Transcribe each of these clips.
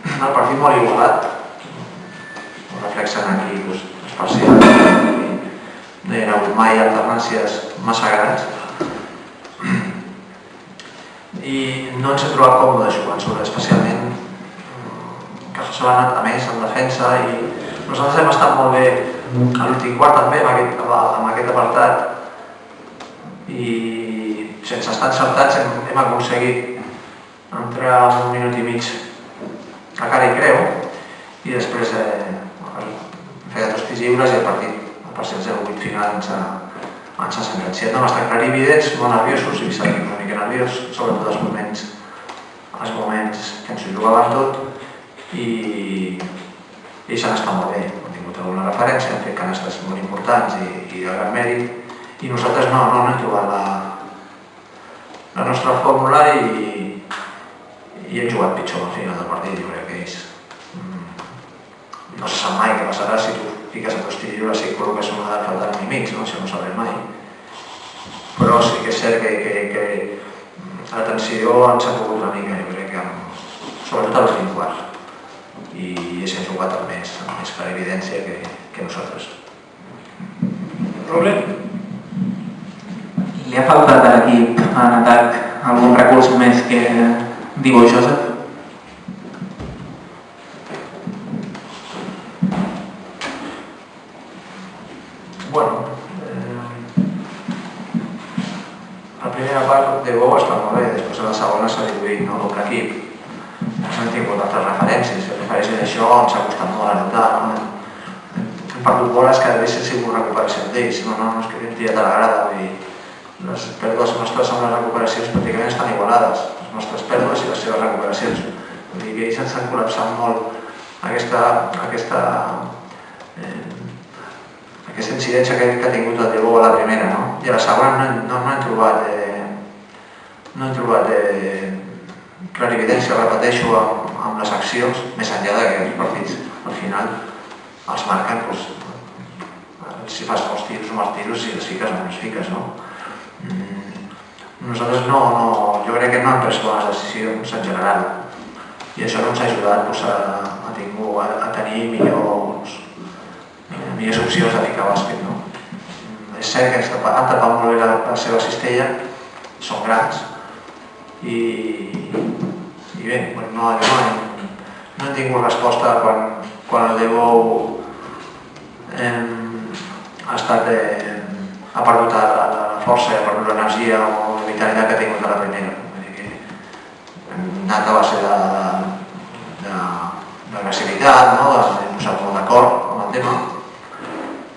el partit molt igualat, ho reflexen aquí els parcials, no hi ha hagut mai alternàncies massa grans i no ens hem trobat còmodes jugant sobre, especialment que s'ha anat a més en defensa i nosaltres hem estat molt bé a l'últim quart també amb aquest apartat i sense estar encertats hem aconseguit entrar en un minut i mig a cara i creu i després fer dos tirs lliures i el parcial 0-8 final ens ha sentenciat. No hem estat clarividents, molt nerviosos i s'ha una mica nerviós, sobretot els moments que ens ho jugàvem tot i s'han estat molt bé. Hem tingut alguna referència, hem fet canastes molt importants i de gran mèrit i nosaltres no hem trobat la nostra fórmula i hem jugat pitjor al final del partit. Jo crec que ells no se sap mai què passarà si tu fiques a dos tirs lliures i col·loques una de faltar enemics, això no ho sabrem mai. Però sí que és cert que la tensió ens ha pogut una mica, jo crec que sobretot a l'últim quart. I ells han jugat amb més clarividència que nosaltres. Robert? Li ha faltat a l'equip en atac algun recurs més que Divo i Josep? Bueno, la primera part de Bo està molt bé, després a la segona s'ha diluït doble equip. Hem tingut altres referències, les referències d'això ens ha costat molt a notar. Hem perdut boles que hauria sigut recuperació d'ells, no és que hem tirat a la grada. Les pèrdues nostres amb les recuperacions pràcticament estan igualades, les nostres pèrdues i les seves recuperacions. Vull dir que ells ens han col·lapsat molt aquesta incidència que ha tingut el Debo a la primera, i a la segona no hem trobat clarividència, repeteixo, amb les accions, més enllà que els partits al final els marquen, si fas molts tiros o molts tiros, si les fiques o no les fiques, Nosaltres jo crec que no hem pres bones decisions en general i això no ens ha ajudat a tenir millors opcions a ficar bàsquet. És cert que han tapat molt bé la seva cistella, són grans i bé, no hem tingut resposta quan el Debo ha perdut la força, ha perdut l'energia o la vitalitat que ha tingut a la primera. Hem anat a base d'agressivitat, hem posat molt d'acord amb el tema,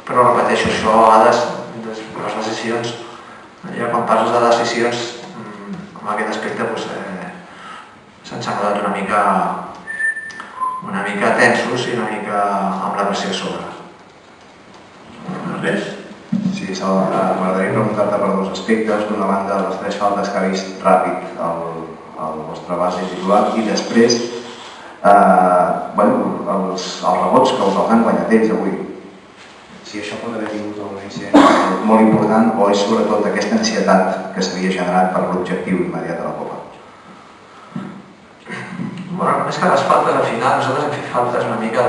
però repeteixo, això a vegades, les decisions, ja quan parles de decisions, en aquest aspecte se'ns ha quedat una mica tensos i una mica amb la pressió a sobre. Res? Sí, m'agradaria preguntar-te per dos aspectes. D'una banda, les 3 faltes que ha vist ràpid el vostre base titular i després els rebots que us els han guanyat ells avui. Si això pot haver tingut alguna incidència molt important o és sobretot aquesta ansietat que s'havia generat per l'objectiu immediat de la Copa? Més que les faltes, al final nosaltres hem fet faltes una mica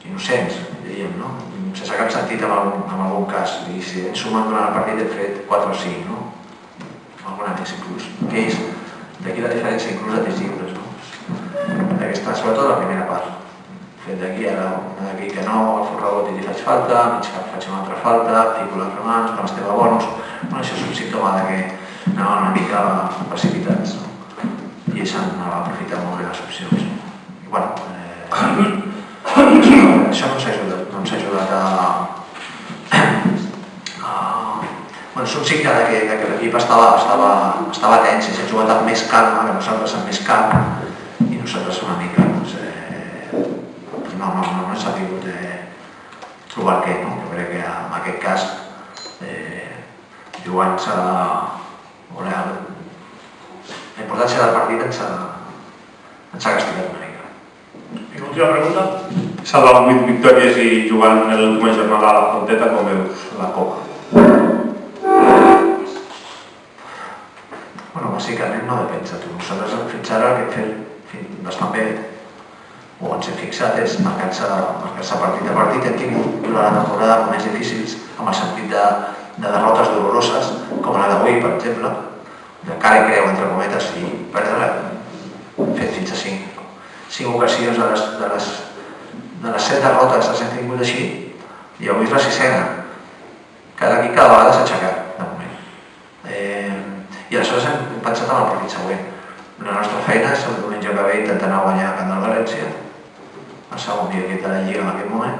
innocents, diríem, sense cap sentit en algun cas. I si ens sumen durant el partit hem fet 4 o 5, alguna més inclús. Que és d'aquí la diferència inclús de tirs lliures. Sobretot la primera part. Fet d'aquí, ara una d'aquí que no, el rebot i li faig falta, mig cap faig una altra falta, fico les mans, quan estem a bonus. Això és un símptoma que anàvem una mica precipitats. I ells han aprofitat molt bé les opcions. Això no ens ha ajudat és un signe que l'equip estava tens i s'ha jugat amb més calma que nosaltres, amb més calma, i nosaltres una mica no ens ha tingut trobar què. Jo crec que en aquest cas jugant-se la importància del partit ens ha castigat una mica. I l'última pregunta? Salva amb 8 victòries i jugant l'última jornada a la Fonteta, com veus la Copa? Bàsicament no depèn de tu. Nosaltres fins ara el que hem fet bastant bé, o ens hem fixat, és marcar-se partit a partit. Hem tingut durant la temporada moments difícils, amb el sentit de derrotes doloroses, com la d'avui, per exemple, de cara i creu, entre cometes, i perdre fet fins a 5 ocasions de les 7 derrotes les hem tingut així, i avui és la 6a. Cada vegada s'ha aixecat, de moment. I aleshores hem pensat en el partit següent. La nostra feina és el diumenge que ve intentar anar a guanyar a Camp del València, el segon dia que de la Lliga en aquest moment,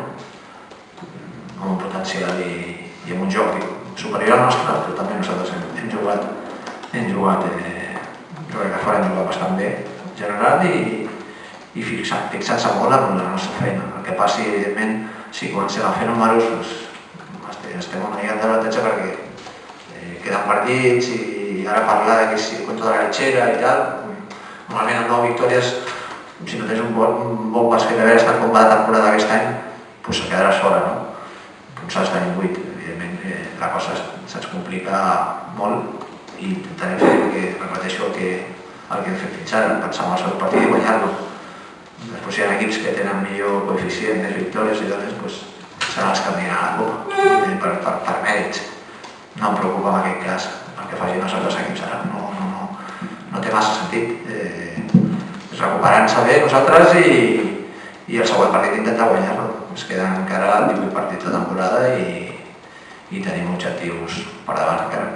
amb un potencial i amb un joc superior al nostre, però també nosaltres hem jugat, jo crec que farem jugar bastant bé en general i fixant-se molt en la nostra feina. El que passi, evidentment, si comencem a fer números, estem en una lliga d'avantatge perquè queden partits i ara parlar que si contra de la lechera i tal, normalment amb 9 victòries, si no tens un bon bàsquet d'haver estat com va la temporada d'aquest any, doncs se quedaràs fora, no? Com s'ha d'estar en 8, evidentment la cosa se'ns complica molt i intentarem fer el que repeteixo el que hem fet fins ara, pensar en el segon partit i guanyar-lo. Després hi ha equips que tenen millor coeficient, més victòries i doncs seran els que aniran a la copa per mèrits. No em preocupa en aquest cas el que facin els altres equips ara, no té massa sentit. Recuperant-se bé nosaltres i el següent partit intentar guanyar-lo. Ens queden encara 18 partits de temporada i tenim objectius per davant encara.